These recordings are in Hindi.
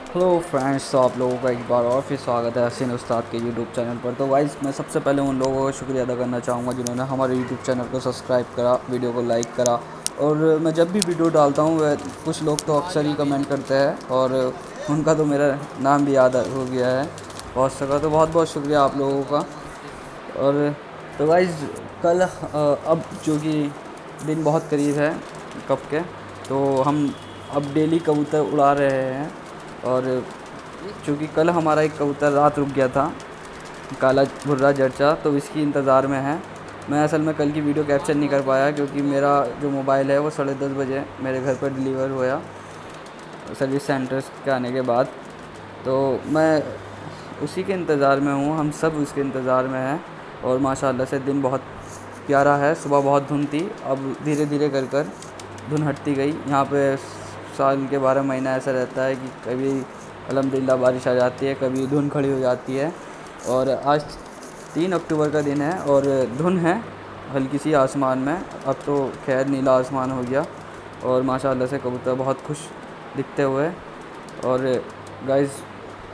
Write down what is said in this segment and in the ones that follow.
हेलो फ्रेंड्स, तो आप लोगों का एक बार और फिर स्वागत है हसीन उस्ताद के यूट्यूब चैनल पर। तो गाइस, मैं सबसे पहले उन लोगों का शुक्रिया अदा करना चाहूँगा जिन्होंने हमारे यूट्यूब चैनल को सब्सक्राइब करा, वीडियो को लाइक करा। और मैं जब भी वीडियो डालता हूँ वह कुछ लोग तो अक्सर ही कमेंट करते हैं और उनका तो मेरा नाम भी याद हो गया है बहुत सका। तो बहुत बहुत शुक्रिया आप लोगों का। और तो गाइस, कल अब चूँकि दिन बहुत करीब है कब के, तो हम अब डेली कबूतर उड़ा रहे हैं। और चूँकि कल हमारा एक कबूतर रात रुक गया था, काला भुर्रा जरचा, तो इसकी इंतज़ार में है। मैं असल में कल की वीडियो कैप्चर नहीं कर पाया क्योंकि मेरा जो मोबाइल है वो 10:30 बजे मेरे घर पर डिलीवर हुआ सर्विस सेंटर के आने के बाद। तो मैं उसी के इंतज़ार में हूँ, हम सब उसके इंतज़ार में हैं। और माशाल्लाह से दिन बहुत प्यारा है। सुबह बहुत धुंध थी, अब धीरे धीरे कर कर धुंध हटती गई। यहाँ पे साल के 12 महीना ऐसा रहता है कि कभी अल्हम्दुलिल्लाह बारिश आ जाती है, कभी धुंध खड़ी हो जाती है। और आज 3 अक्टूबर का दिन है और धुंध है हल्की सी आसमान में। अब तो खैर नीला आसमान हो गया और माशाल्लाह से कबूतर बहुत खुश दिखते हुए। और गाइस,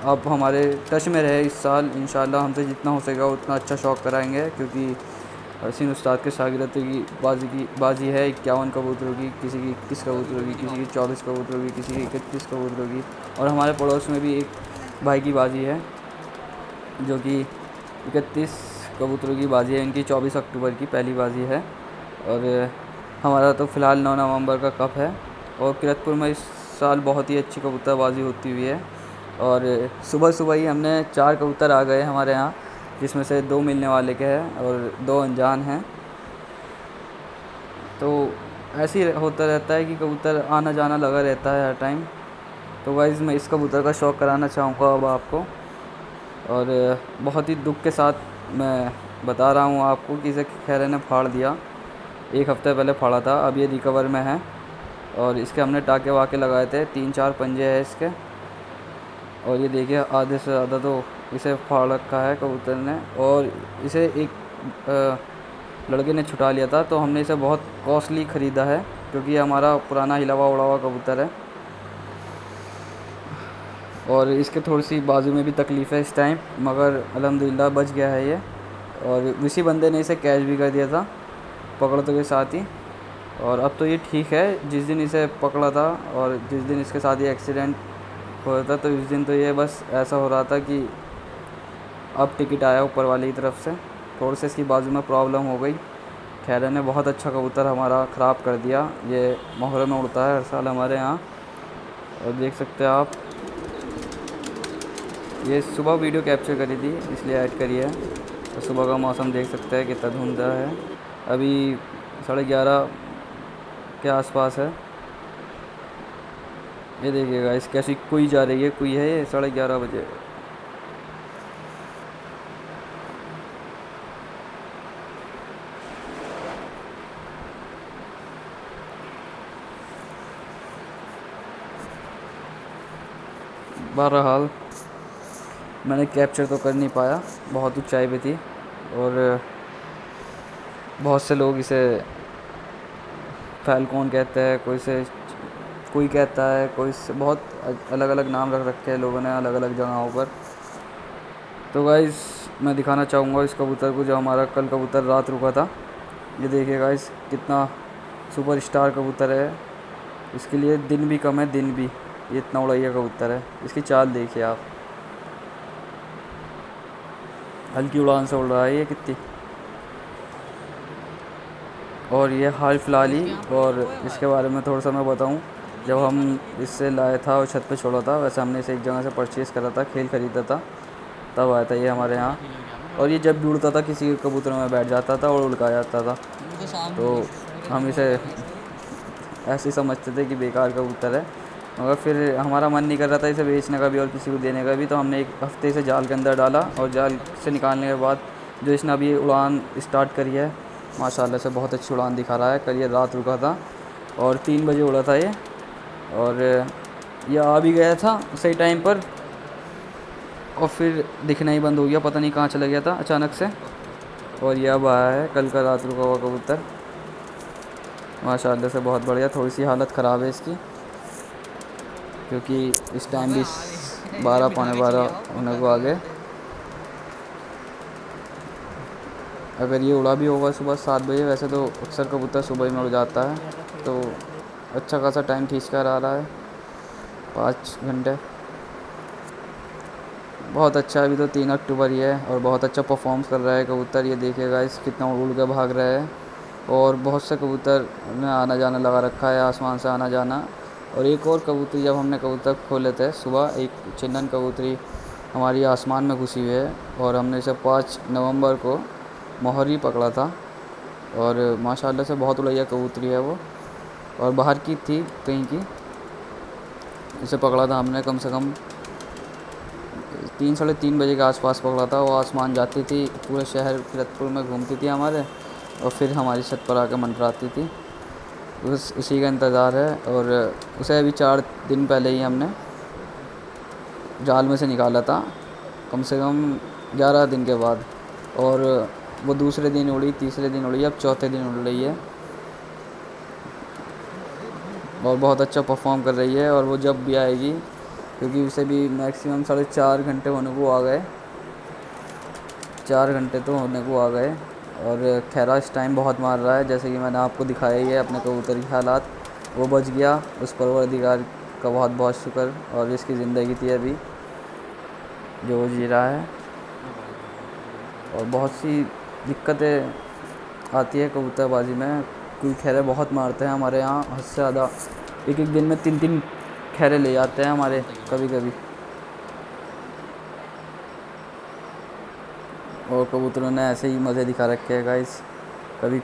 आप हमारे टच में रहे इस साल, इंशाल्लाह हमसे जितना हो सकेगा उतना अच्छा शौक़ कराएंगे, क्योंकि हसीन उस्ताद के शागिर्दों की बाजी है 51 कबूतरों की, किसी की 21 कबूतरों की, किसी की 24 कबूतरों की, किसी की 31 कबूतरों की। और हमारे पड़ोस में भी एक भाई की बाजी है जो कि 31 कबूतरों की बाजी है, इनकी 24 अक्टूबर की पहली बाजी है। और हमारा तो फ़िलहाल 9 नवंबर का कप है। और किरतपुर में इस साल बहुत ही अच्छी कबूतरबाजी होती हुई है। और सुबह सुबह ही हमने 4 कबूतर आ गए हमारे यहाँ, जिसमें से 2 मिलने वाले के हैं और 2 अनजान हैं। तो ऐसे ही होता रहता है कि कबूतर आना जाना लगा रहता है हर टाइम। तो गाइस, मैं इस कबूतर का शौक़ कराना चाहूँगा अब आपको। और बहुत ही दुख के साथ मैं बता रहा हूँ आपको कि इसे खैरे ने फाड़ दिया। एक हफ़्ते पहले फाड़ा था, अब ये रिकवर में है। और इसके हमने टाके वाके लगाए थे, 3-4 पंजे हैं इसके। और ये देखिए, आधे से ज़्यादा तो इसे फाड़ रखा है कबूतर ने। और इसे एक लड़के ने छुटा लिया था, तो हमने इसे बहुत कॉस्टली ख़रीदा है क्योंकि ये हमारा पुराना हिला हुआ उड़ा हुआ कबूतर है। और इसके थोड़ी सी बाजू में भी तकलीफ़ है इस टाइम, मगर अल्हम्दुलिल्लाह बच गया है ये। और इसी बंदे ने इसे कैच भी कर दिया था पकड़ते के साथ ही। और अब तो ये ठीक है। जिस दिन इसे पकड़ा था और जिस दिन इसके साथ ये एक्सीडेंट हुआ था, तो उस दिन तो ये बस ऐसा हो रहा था कि अब टिकट आया ऊपर वाले की तरफ से। थोड़ी सी इसकी बाजू में प्रॉब्लम हो गई। खैर ने बहुत अच्छा कबूतर हमारा ख़राब कर दिया। ये मोहरे में उड़ता है हर साल हमारे यहाँ। और देख सकते हैं आप, ये सुबह वीडियो कैप्चर करी थी इसलिए ऐड करी है। तो सुबह का मौसम देख सकते हैं कितना धुंधला है। अभी 11:30 के आसपास है। ये देखिएगा इस कैसी कुई जा रही है, कुई है ये 11:30 बजे। बहरहाल, मैंने कैप्चर तो कर नहीं पाया, बहुत ऊंचाई पे थी। और बहुत से लोग इसे फैल्कॉन कहते हैं, कोई कहता है, कोई से बहुत अलग अलग नाम रख रखे हैं लोगों ने अलग अलग जगहों पर। तो गाइस, मैं दिखाना चाहूँगा इस कबूतर को जो हमारा कल कबूतर रात रुका था। ये देखिए गाइस, कितना सुपर स्टार कबूतर है। इसके लिए दिन भी कम है, दिन भी। ये इतना उड़ैया कबूतर है। इसकी चाल देखिए आप, हल्की उड़ान से उड़ रहा है ये कितनी। और ये हाल फिलहाल ही, और इसके बारे में थोड़ा सा मैं बताऊं, जब हम इससे लाया था और छत पे छोड़ा था, वैसे हमने इसे एक जगह से परचेज़ करा था, खेल ख़रीदा था, तब आया था ये हमारे यहाँ। और ये जब भी उड़ता था किसी के कबूतर में बैठ जाता था और उड़का जाता था। तो हम इसे ऐसे ही समझते थे कि बेकार कबूतर है। मगर फिर हमारा मन नहीं कर रहा था इसे बेचने का भी और किसी को देने का भी, तो हमने एक हफ़्ते इसे जाल के अंदर डाला। और जाल से निकालने के बाद जो इसने अभी उड़ान स्टार्ट करी है, माशाल्लाह से बहुत अच्छी उड़ान दिखा रहा है। कल ये रात रुका था और 3 बजे उड़ा था ये। और ये आ भी गया था सही टाइम पर और फिर दिखना ही बंद हो गया, पता नहीं कहाँ चला गया था अचानक से। और ये अब आया है कल का रात रुका हुआ कबूतर, माशाल्लाह से बहुत बढ़िया। थोड़ी सी हालत ख़राब है इसकी। क्योंकि इस टाइम भी 12 पौने 12 होने को आ गए। अगर ये उड़ा भी होगा सुबह 7 बजे, वैसे तो अक्सर कबूतर सुबह में उड़ जाता है, तो अच्छा खासा टाइम खींच कर आ रहा है, 5 घंटे। बहुत अच्छा, अभी तो 3 अक्टूबर ही है और बहुत अच्छा परफॉर्म कर रहा है कबूतर। ये देखिएगा इस कितना उड़ के भाग रहा है। और बहुत से कबूतर ने आना जाना लगा रखा है, आसमान से आना जाना। और एक और कबूतरी जब हमने कबूतर खोले थे सुबह, एक चिन्नन कबूतरी हमारी आसमान में घुसी हुई है और हमने इसे 5 नवंबर को मोहरी पकड़ा था। और माशाल्लाह से बहुत उड़ैया कबूतरी है वो, और बाहर की थी कहीं की। इसे पकड़ा था हमने कम से कम 3 साढ़े 3 बजे के आसपास पकड़ा था। वो आसमान जाती थी, पूरे शहर किरतपुर में घूमती थी हमारे, और फिर हमारी छत पर आकर मंडराती थी। उसी का इंतज़ार है। और उसे अभी 4 दिन पहले ही हमने जाल में से निकाला था, कम से कम 11 दिन के बाद। और वो दूसरे दिन उड़ी, तीसरे दिन उड़ी, अब चौथे दिन उड़ रही है और बहुत अच्छा परफॉर्म कर रही है। और वो जब भी आएगी, क्योंकि उसे भी मैक्सिमम 4.5 घंटे होने को आ गए, 4 घंटे तो होने को आ गए। और खैरा इस टाइम बहुत मार रहा है, जैसे कि मैंने आपको दिखाया ही है अपने कबूतर के हालात। वो बच गया, उस परवरदिगार का बहुत बहुत शुक्र। और इसकी ज़िंदगी थी अभी जो वो जी रहा है। और बहुत सी दिक्कतें आती है कबूतरबाजी में, कोई खैरे बहुत मारते हैं हमारे यहाँ, हद से ज़्यादा। एक एक दिन में 3 3 खैरे ले जाते हैं हमारे कभी कभी। और कबूतरों ने ऐसे ही मज़े दिखा रखे हैं गाइस कभी।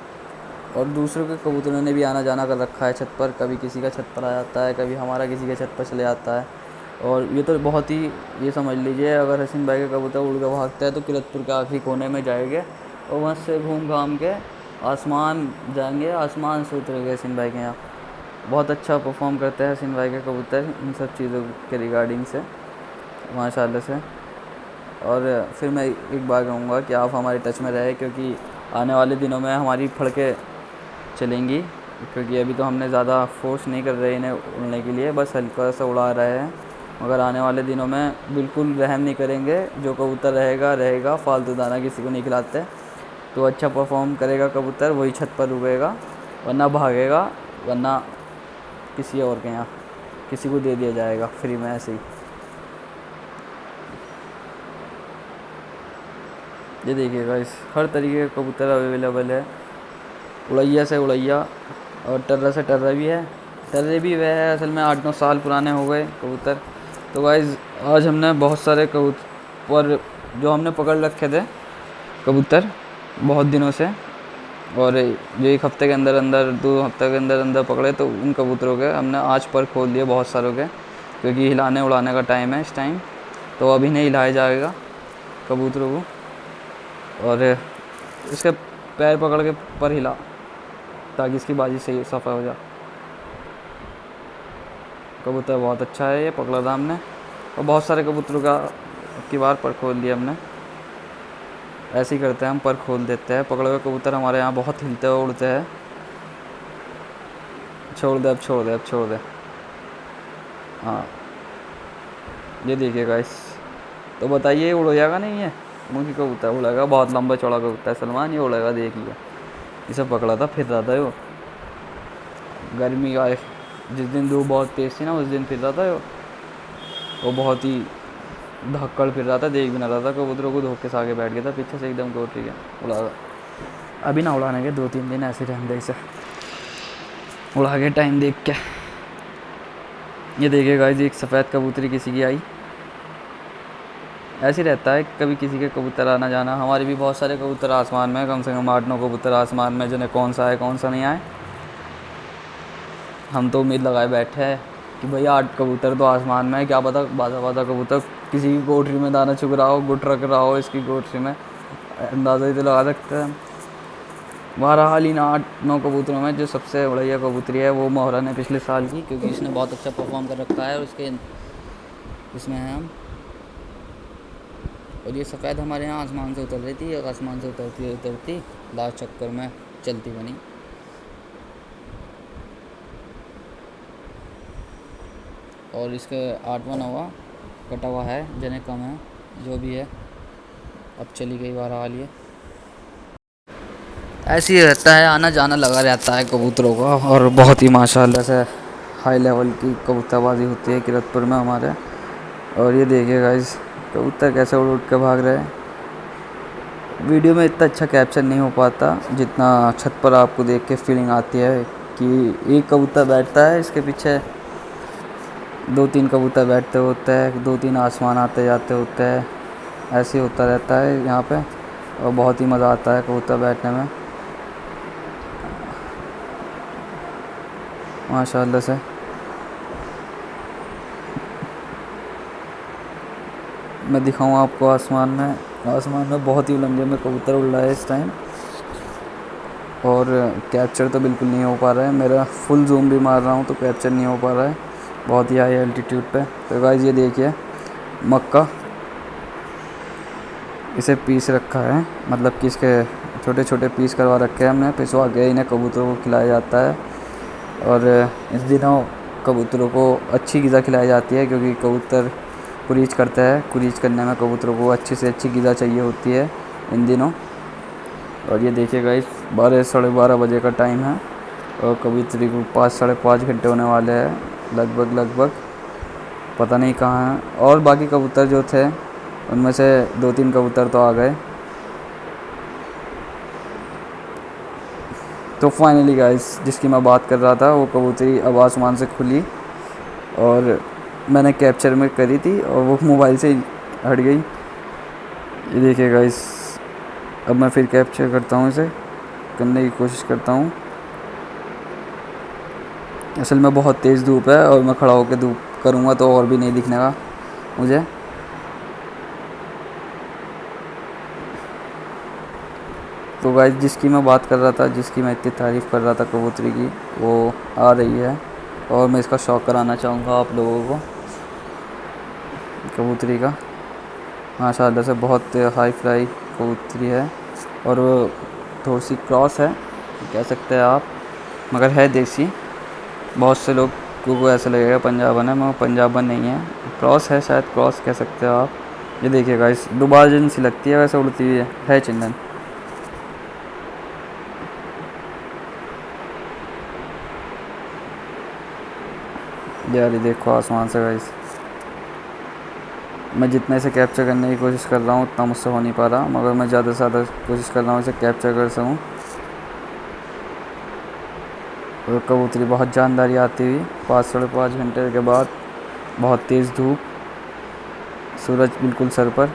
और दूसरों के कबूतरों ने भी आना जाना कर रखा है छत पर, कभी किसी का छत पर आ जाता है, कभी हमारा किसी के छत पर चले जाता है। और ये तो बहुत ही, ये समझ लीजिए अगर हसीन भाई का कबूतर उड़ के भागता है तो किरतपुर के आखिरी कोने में जाएंगे और वहाँ से घूम घाम के आसमान जाएंगे, आसमान से उतरेंगे हसीन भाई के यहाँ। बहुत अच्छा परफॉर्म करते हैं हसीन भाई के कबूतर इन सब चीज़ों के रिगार्डिंग से, माशाल्लाह से। और फिर मैं एक बार कहूँगा कि आप हमारे टच में रहे, क्योंकि आने वाले दिनों में हमारी फड़कें चलेंगी। क्योंकि अभी तो हमने ज़्यादा फोर्स नहीं कर रहे इन्हें उड़ने के लिए, बस हल्का सा उड़ा रहे हैं। मगर आने वाले दिनों में बिल्कुल रहम नहीं करेंगे, जो कबूतर रहेगा रहेगा, फालतू दाना किसी को नहीं खिलाते। तो अच्छा परफॉर्म करेगा कबूतर वही छत पर रुकेगा, वरना भागेगा, वरना किसी और के यहाँ किसी को दे दिया जाएगा फ्री में ऐसे ही। ये देखिएगा इस हर तरीके का कबूतर अवेलेबल है, उड़ैया से उड़ैया और टर्रा से टर्रा भी है। टर्रे भी वह है, असल में 8 9 साल पुराने हो गए कबूतर। तो गाइज़ आज हमने बहुत सारे कबूतर जो हमने पकड़ रखे थे कबूतर बहुत दिनों से, और जो 1 हफ़्ते के अंदर अंदर 2 हफ्ते के अंदर अंदर पकड़े, तो उन कबूतरों के हमने आज पर खोल दिए बहुत सारों के, क्योंकि हिलाने उड़ाने का टाइम है इस टाइम। तो अभी नहीं हिलाया जाएगा कबूतरों को। और इसके पैर पकड़ के पर हिला, ताकि इसकी बाजी सही सफ़ा हो जाए। कबूतर बहुत अच्छा है, ये पकड़ा था हमने और बहुत सारे कबूतरों का की बार पर खोल दिया हमने। ऐसे ही करते हैं हम, पर खोल देते हैं। पकड़े हुए कबूतर हमारे यहाँ बहुत हिलते हुए उड़ते हैं। छोड़ दे अब, छोड़ दे अब, छोड़ दे। हाँ ये देखिए गाइस, तो बताइए उड़ जाएगा नहीं ये मुखी कबूतर? उड़ेगा, बहुत लंबा चौड़ा कबूतर है सलमान, ये उड़ेगा, देखिए। इसे पकड़ा था, फिर रहा था वो, गर्मी का जिस दिन धूप बहुत तेज़ थी ना, उस दिन फिर रहा था वो बहुत ही धक्कड़ फिर रहा था, देख भी ना रहा था कबूतरों को, धोखे से आगे बैठ गया था पीछे से एकदम कोटरी के उड़ा। अभी ना उड़ाने के 2 3 दिन ऐसे रहने दे इसे, उड़ा के टाइम देख के। ये देखिए गाइस, एक सफ़ेद कबूतरी किसी की आई, ऐसे ही रहता है कभी किसी के कबूतर आना जाना। हमारे भी बहुत सारे कबूतर आसमान में, कम से कम 8 9 कबूतर आसमान में, जिन्हें कौन सा आए कौन सा नहीं आए। हम तो उम्मीद लगाए बैठे हैं कि भैया 8 कबूतर तो आसमान में है, क्या पता बाजा बाजा कबूतर किसी की कोठरी में दाना चुग रहा हो, गुट रख रहा हो इसकी कोठरी में, अंदाज़ा ही तो लगा सकते हैं। बहरहाल इन 8 9 कबूतरों में जो सबसे बढ़िया कबूतरी है वो मोहरा ने पिछले साल की, क्योंकि इसने बहुत अच्छा परफॉर्म कर रखा है, और उसके इसमें है हम। और ये सफ़ेद हमारे यहाँ आसमान से उतर रही थी, और आसमान से उतरती उतरती लास्ट चक्कर में चलती बनी। और इसके 8वां 9वां कटा हुआ है, जने कम है, जो भी है। अब चली गई बहरहाल ये। ऐसे ही रहता है, आना जाना लगा रहता है कबूतरों का। और बहुत ही माशाल्लाह से हाई लेवल की कबूतरबाजी होती है किरतपुर में हमारे। और ये देखिए गाइस, कबूतर कैसे उड़ उड़ के भाग रहे हैं। वीडियो में इतना अच्छा कैप्चर नहीं हो पाता जितना छत पर आपको देख के फीलिंग आती है कि एक कबूतर बैठता है, इसके पीछे 2-3 कबूतर बैठते होते हैं, 2-3 आसमान आते जाते होते हैं। ऐसे ही होता रहता है यहाँ पे। और बहुत ही मज़ा आता है कबूतर बैठने में माशाल्लाह से। मैं दिखाऊँ आपको आसमान में बहुत ही उलंगे में कबूतर उड़ रहा है इस टाइम। और कैप्चर तो बिल्कुल नहीं हो पा रहा है, मेरा फुल जूम भी मार रहा हूँ तो कैप्चर नहीं हो पा रहा है, बहुत ही हाई एल्टीट्यूड पे। तो गाइस ये देखिए, मक्का इसे पीस रखा है, मतलब कि इसके छोटे छोटे पीस करवा रखे हैं हमने, पिसवा के इन्हें कबूतरों को खिलाया जाता है। और इस दिनों कबूतरों को अच्छी ग़िज़ा खिलाई जाती है, क्योंकि कबूतर कुरीच करता है, कुरीच करने में कबूतरों को अच्छी से अच्छी ग़िज़ा चाहिए होती है इन दिनों। और ये देखिएगा, इस 12 साढ़े 12 बजे का टाइम है और कबूतरी को 5 साढ़े 5 घंटे होने वाले हैं लगभग। पता नहीं कहाँ हैं। और बाकी कबूतर जो थे उनमें से 2-3 कबूतर तो आ गए। तो फाइनली गाइस, जिसकी मैं बात कर रहा था वो कबूतरी अब आसमान से खुली और मैंने कैप्चर में करी थी और वो मोबाइल से हट गई। ये देखिए गाइस, अब मैं फिर कैप्चर करता हूँ, इसे करने की कोशिश करता हूँ। असल में बहुत तेज़ धूप है और मैं खड़ा होकर धूप करूँगा तो और भी नहीं दिखने का मुझे। तो गाइस, जिसकी मैं बात कर रहा था, जिसकी मैं इतनी तारीफ़ कर रहा था कबूतरी की, वो आ रही है। और मैं इसका शौक़ कराना चाहूँगा आप लोगों को कबूतरी का। माशाल्लाह से बहुत हाई फ्लाई कबूतरी है और वो थोड़ी सी क्रॉस है कह सकते हैं आप, मगर है देसी। बहुत से लोग को ऐसा लगेगा पंजाबन है, मगर पंजाबन नहीं है, क्रॉस है, शायद क्रॉस कह सकते हो आप। ये देखिए गाइस, दुबाजन सी लगती है वैसे उड़ती हुई है चिंदन। यार ये देखो आसमान से गाइस, मैं जितने से कैप्चर करने की कोशिश कर रहा हूँ उतना मुझसे हो नहीं पा रहा, मगर मैं ज़्यादा से ज़्यादा कोशिश कर रहा हूँ इसे कैप्चर कर सकूँ। और कबूतरी बहुत जानदारी आती हुई 5 साढ़े 5 घंटे के बाद, बहुत तेज़ धूप, सूरज बिल्कुल सर पर,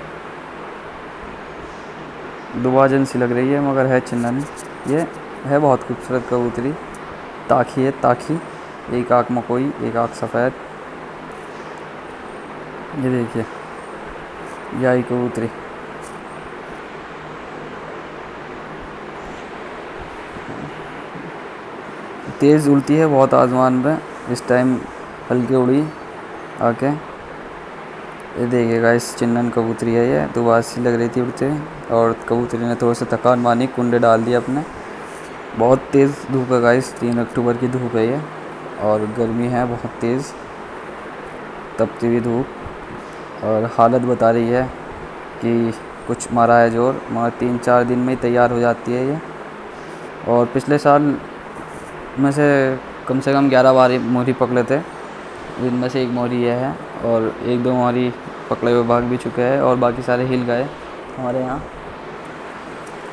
दुबाजन सी लग रही है मगर है चिंदन। ये है बहुत खूबसूरत कबूतरी, ताखी है ताखी, एक आँख मकोई, एक आँख सफ़ेद। ये देखिए, यही कबूतरी तेज़ उड़ती है बहुत आसमान में, इस टाइम हल्की उड़ी आके। ये देखिएगा, इस चिन्नन कबूतरी है, ये दुबाज सी लग रही थी उड़ते, और कबूतरी ने थोड़ा सा थकान मानी, कुंडे डाल दिए अपने। बहुत तेज़ धूप है गाइस, 3 अक्टूबर की धूप है ये, और गर्मी है बहुत तेज़, तपती हुई धूप। और हालत बता रही है कि कुछ मारा है जोर, मगर 3-4 दिन में ही तैयार हो जाती है ये। और पिछले साल में से कम 11 बार मोरी पकड़े थे, जिनमें से एक मोरी ये है, और 1-2 मोरी पकड़े हुए भाग भी चुके हैं और बाकी सारे हिल गए हमारे यहाँ।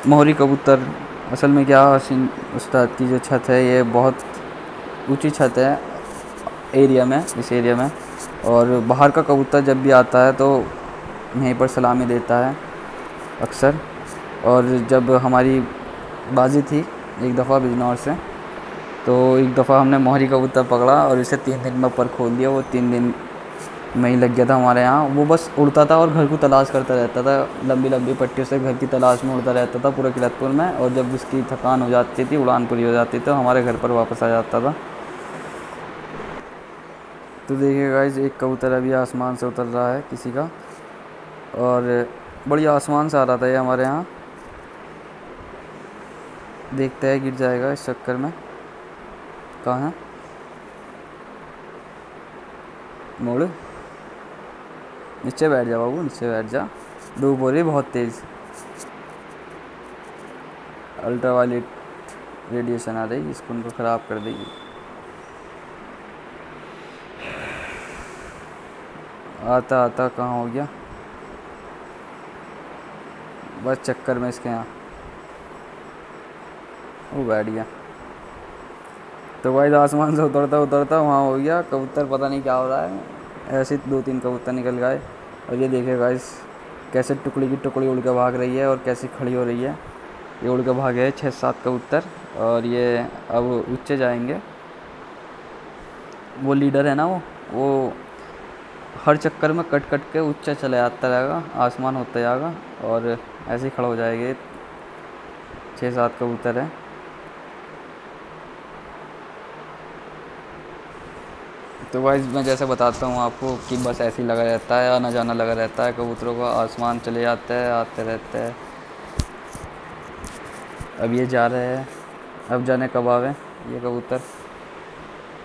मोहरी कबूतर असल में क्या, हसीन उस्ताद की जो छत है ये बहुत ऊंची छत है एरिया में, इस एरिया में। और बाहर का कबूतर जब भी आता है तो यहीं पर सलामी देता है अक्सर। और जब हमारी बाजी थी एक दफ़ा बिजनौर से, तो एक दफ़ा हमने मोहरी कबूतर पकड़ा और इसे 3 दिन में पर खोल दिया। वो 3 दिन में ही लग गया था हमारे यहाँ। वो बस उड़ता था और घर को तलाश करता रहता था, लंबी लंबी पट्टियों से घर की तलाश में उड़ता रहता था पूरे किरतपुर में। और जब उसकी थकान हो जाती थी, उड़ान पूरी हो जाती थी, तो हमारे घर पर वापस आ जाता था। तो देखिए गाइस, एक कबूतर अभी आसमान से उतर रहा है किसी का, और बड़ी आसमान से आ रहा था ये हमारे यहाँ। देखते हैं गिर जाएगा इस चक्कर में। कहाँ है? मोड़, नीचे बैठ जा बाबू, नीचे बैठ जा। धूप हो रही है बहुत तेज़, अल्ट्रावायलेट रेडिएशन आ रही, स्किन को ख़राब कर देगी। आता आता कहाँ हो गया, बस चक्कर में इसके यहाँ वो बैठ गया। तो भाई आसमान से उतरता उतरता वहाँ हो गया कबूतर, पता नहीं क्या हो रहा है, ऐसे 2-3 कबूतर निकल गए। और ये देखिए गाइस कैसे टुकड़ी की टुकड़ी उड़ के भाग रही है और कैसी खड़ी हो रही है। ये उड़ के भागे 6-7 कबूतर और ये अब ऊँचे जाएंगे। वो लीडर है ना, वो हर चक्कर में कट कट के ऊँचा चला जाता रहेगा, आसमान होता जाएगा और ऐसे ही खड़ा हो जाएंगे। 6-7 कबूतर हैं। तो भाई मैं जैसे बताता हूँ आपको कि बस ऐसे ही लगा रहता है, आना जाना लगा रहता है कबूतरों का, आसमान चले जाते हैं आते रहते हैं। अब ये जा रहे हैं, अब जाने कब आवे ये कबूतर,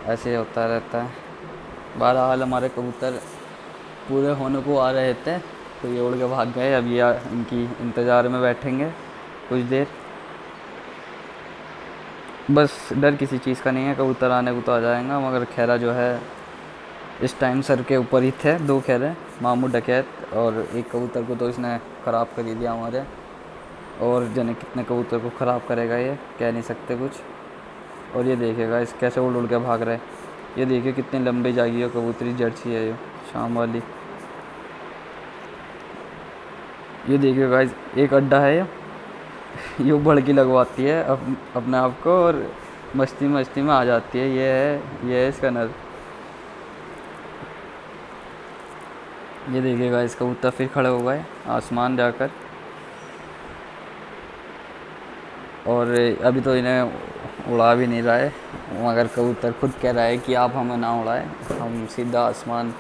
ऐसे ही होता रहता है। बहरहाल हमारे कबूतर पूरे होने को आ रहे थे तो ये उड़ के भाग गए। अब ये इनकी इंतज़ार में बैठेंगे कुछ देर। बस डर किसी चीज़ का नहीं है, कबूतर आने को तो आ जाएगा, मगर खैरा जो है इस टाइम सर के ऊपर ही थे। 2 खैरे, मामू डकैत और एक कबूतर को तो इसने ख़राब कर ही दिया हमारे। और जाने कितने कबूतर को ख़राब करेगा ये, कह नहीं सकते कुछ। और ये देखिएगा इस कैसे उड़ उड़ के भाग रहे हैं। ये देखिए कितनी लंबी जागी है कबूतरी, जर्सी है ये शाम वाली। ये देखिए गाइस एक अड्डा है ये भड़की लगवाती है अपने आप को और मस्ती मस्ती में आ जाती है। ये है इसका नर। ये देखिएगा इसका कबूतर फिर खड़े हो गए आसमान जाकर। और अभी तो इन्हें उड़ा भी नहीं रहा है, मगर कबूतर खुद कह रहा है कि आप हमें ना उड़ाएं, हम सीधा आसमान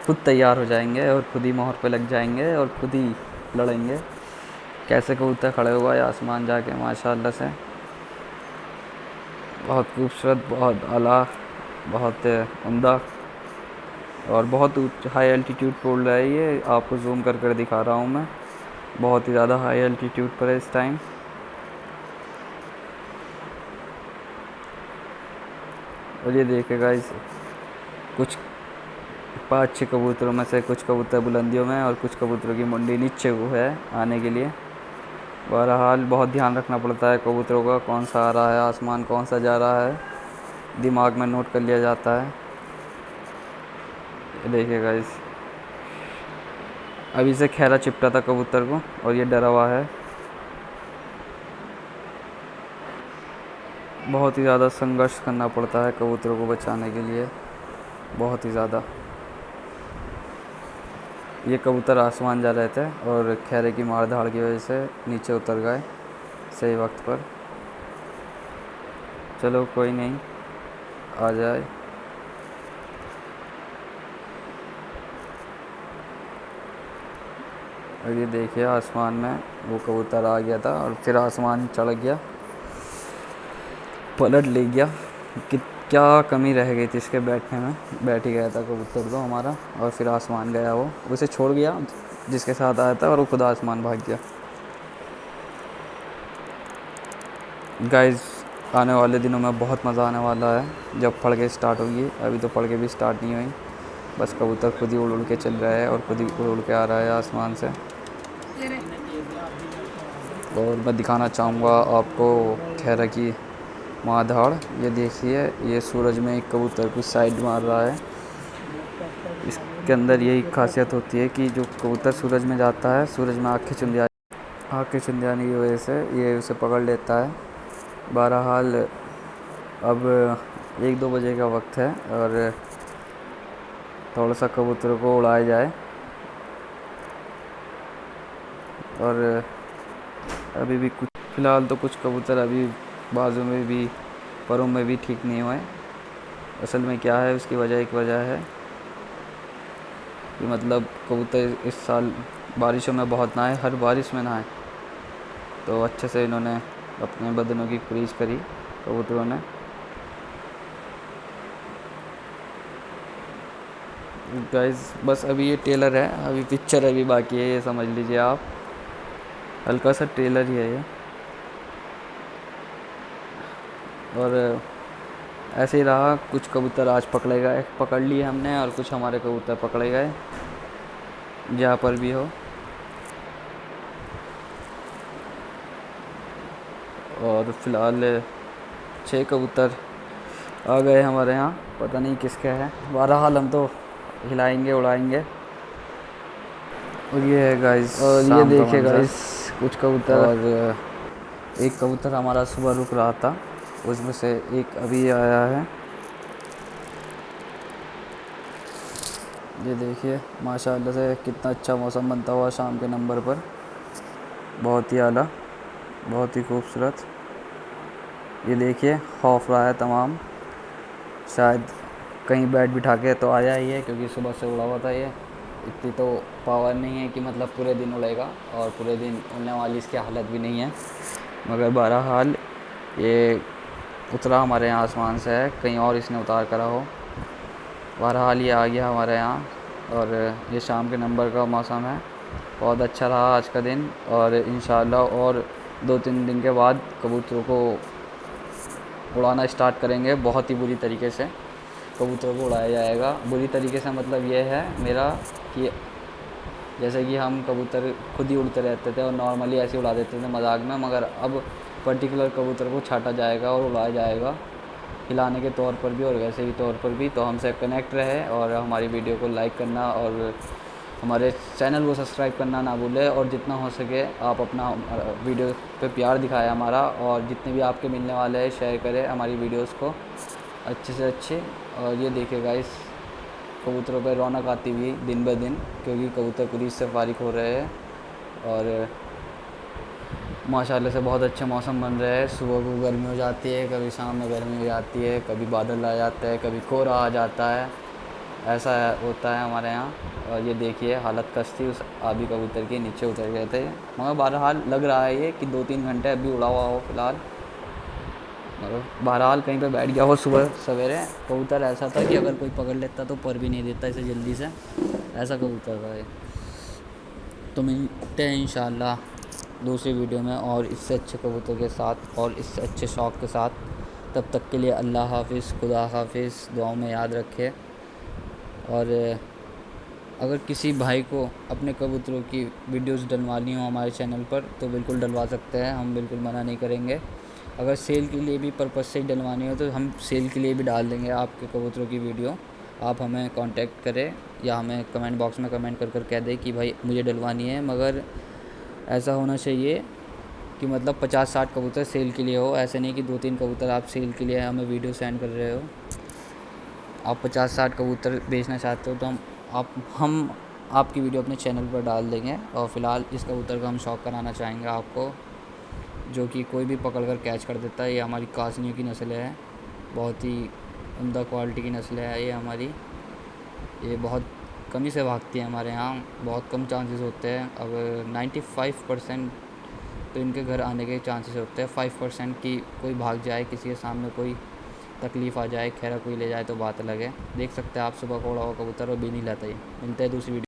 खुद तैयार हो जाएंगे और खुद ही मोहर पे लग जाएंगे और खुद ही लड़ेंगे। कैसे कबूतर खड़े हुआ है आसमान जाके माशाल्लाह से, बहुत खूबसूरत, बहुत आला, बहुत उम्दा और बहुत हाई एल्टीट्यूड पर उड़ रहा है। ये आपको जूम कर कर दिखा रहा हूँ मैं, बहुत ही ज़्यादा हाई एल्टीट्यूड पर है इस टाइम। और ये देखेगा इस कुछ 5-6 कबूतरों में से कुछ कबूतर बुलंदियों में और कुछ कबूतरों की मुंडी नीचे को है आने के लिए। बहरहाल बहुत ध्यान रखना पड़ता है कबूतरों का, कौन सा आ रहा है आसमान, कौन सा जा रहा है, दिमाग में नोट कर लिया जाता है। ये देखिएगा इस अभी से खैरा चिपटा था कबूतर को और ये डरा हुआ है। बहुत ही ज़्यादा संघर्ष करना पड़ता है कबूतरों को बचाने के लिए, बहुत ही ज़्यादा। ये कबूतर आसमान जा रहे थे और खैरे की मार धाड़ की वजह से नीचे उतर गए सही वक्त पर। चलो कोई नहीं, आ जाए। और ये देखिए आसमान में वो कबूतर आ गया था और फिर आसमान चढ़ गया, पलट ले गया कि क्या कमी रह गई थी इसके बैठने में। बैठ ही गया था कबूतर तो हमारा और फिर आसमान गया, वो उसे छोड़ गया जिसके साथ आया था और वो खुद आसमान भाग गया। गाइस आने वाले दिनों में बहुत मज़ा आने वाला है जब फड़के स्टार्ट होगी। अभी तो फड़के भी स्टार्ट नहीं हुई, बस कबूतर खुद ही उड़ उड़ के चल रहा है और खुद ही उड़ उड़ के आ रहा है आसमान से। और मैं दिखाना चाहूँगा आपको खैरा की माँ धाड़। ये देखिए ये सूरज में एक कबूतर को साइड मार रहा है। इसके अंदर यही खासियत होती है कि जो कबूतर सूरज में जाता है, सूरज में आँखें चुंधियाने की वजह से ये उसे पकड़ लेता है। बहरहाल अब 1-2 बजे का वक्त है और थोड़ा सा कबूतरों को उड़ाया जाए। और अभी भी कुछ फ़िलहाल तो कुछ कबूतर अभी बाजू में भी परों में भी ठीक नहीं हुए। असल में क्या है उसकी एक वजह है कि मतलब कबूतर इस साल बारिशों में बहुत नहाए, हर बारिश में नहाए, तो अच्छे से इन्होंने अपने बदनों की क्रीज करी कबूतरों ने। गाइस बस अभी ये ट्रेलर है, अभी पिक्चर अभी बाकी है, ये समझ लीजिए आप, हल्का सा ट्रेलर ही है ये। और ऐसे ही रहा, कुछ कबूतर आज पकड़े गए, पकड़ लिए हमने, और कुछ हमारे कबूतर पकड़े गए जहाँ पर भी हो। और फिलहाल 6 कबूतर आ गए हमारे यहाँ, पता नहीं किसके हैं, बहरहाल हम तो हिलाएंगे उड़ाएंगे। और ये है गाइस, और ये शाम का देखिए मंज़र। गाइस कुछ कबूतर। और एक कबूतर हमारा सुबह रुक रहा था, उसमें से एक अभी आया है। ये देखिए माशाल्लाह से कितना अच्छा मौसम बनता हुआ शाम के नंबर पर, बहुत ही आला, बहुत ही खूबसूरत। ये देखिए खौफ रहा है तमाम, शायद कहीं बैट बिठा के तो आया ही है, क्योंकि सुबह से उड़ा हुआ था ये। इतनी तो पावर नहीं है कि मतलब पूरे दिन उड़ेगा, और पूरे दिन उड़ने वाली इसकी हालत भी नहीं है, मगर बहरहाल ये उतरा हमारे यहाँ आसमान से है, कहीं और इसने उतार करा हो। बहरहाल ये आ गया हमारे यहाँ। और ये शाम के नंबर का मौसम है, बहुत अच्छा रहा आज का दिन। और इंशाल्लाह और 2-3 दिन के बाद कबूतरों को उड़ाना स्टार्ट करेंगे, बहुत ही बुरी तरीके से कबूतरों को उड़ाया जाएगा। बुरी तरीके से मतलब ये है मेरा कि जैसे कि हम कबूतर खुद ही उड़ते रहते थे और नॉर्मली ऐसे उड़ा देते थे मजाक में, मगर अब पर्टिकुलर कबूतर को छाटा जाएगा और उड़ाया जाएगा, हिलाने के तौर पर भी और वैसे भी तौर पर भी। तो हमसे कनेक्ट रहे और हमारी वीडियो को लाइक करना और हमारे चैनल को सब्सक्राइब करना ना भूलें, और जितना हो सके आप अपना वीडियो पे प्यार दिखाएं हमारा, और जितने भी आपके मिलने वाले हैं शेयर करें हमारी वीडियोस को अच्छे से अच्छे। और ये देखिए गाइस, कबूतरों पर रौनक आती हुई दिन ब दिन, क्योंकि कबूतर कुरीज से फारिग हो रहे हैं। और माशाल्लाह से बहुत अच्छा मौसम बन रहा है। सुबह को गर्मी हो जाती है, कभी शाम में गर्मी हो जाती है, कभी बादल आ जाता है, कभी कोहरा आ जाता है, ऐसा होता है हमारे यहाँ। और ये देखिए हालत कस थी उस आबी कबूतर के, नीचे उतर गए थे, मगर बहरहाल लग रहा है ये कि 2-3 घंटे अभी उड़ा हुआ हो फिलहाल, मगर बहरहाल कहीं पे बैठ गया हो सुबह सवेरे। कबूतर ऐसा था कि अगर कोई पकड़ लेता तो पर भी नहीं देता इसे जल्दी से, ऐसा कबूतर था ये। तो मिलते हैं इंशाल्लाह दूसरी वीडियो में और इससे अच्छे कबूतर के साथ और इससे अच्छे शौक़ के साथ। तब तक के लिए अल्लाह हाफ़िज़, खुदा हाफ़िज़, दुआओं में याद रखें। और अगर किसी भाई को अपने कबूतरों की वीडियोस डलवानी हो हमारे चैनल पर तो बिल्कुल डलवा सकते हैं, हम बिल्कुल मना नहीं करेंगे। अगर सेल के लिए भी पर्पज़ से डलवानी हो तो हम सेल के लिए भी डाल देंगे आपके कबूतरों की वीडियो। आप हमें कांटेक्ट करें या हमें कमेंट बॉक्स में कमेंट कर कह दें कि भाई मुझे डलवानी है, मगर ऐसा होना चाहिए कि मतलब 50-60 कबूतर सेल के लिए हो, ऐसे नहीं कि 2-3 कबूतर आप सेल के लिए हमें वीडियो सेंड कर रहे हो। आप 50-60 कबूतर बेचना चाहते हो तो हम आपकी वीडियो अपने चैनल पर डाल देंगे। और फ़िलहाल इस कबूतर का हम शौक़ कराना चाहेंगे आपको, जो कि कोई भी पकड़ कर कैच कर देता है। ये हमारी कासनियों की नस्ल है, बहुत ही उम्दा क्वालिटी की नस्ल है ये हमारी। ये बहुत कमी से भागती है हमारे यहाँ, बहुत कम चांसेस होते हैं। अगर 95% तो इनके घर आने के चांसेस होते हैं, 5% की कोई भाग जाए, किसी के सामने कोई तकलीफ़ आ जाए, खैरा कोई ले जाए तो बात अलग है। देख सकते हैं आप सुबह को उड़ा हुआ कबूतर और भी नहीं लाता। ही मिलते हैं दूसरी वीडियो।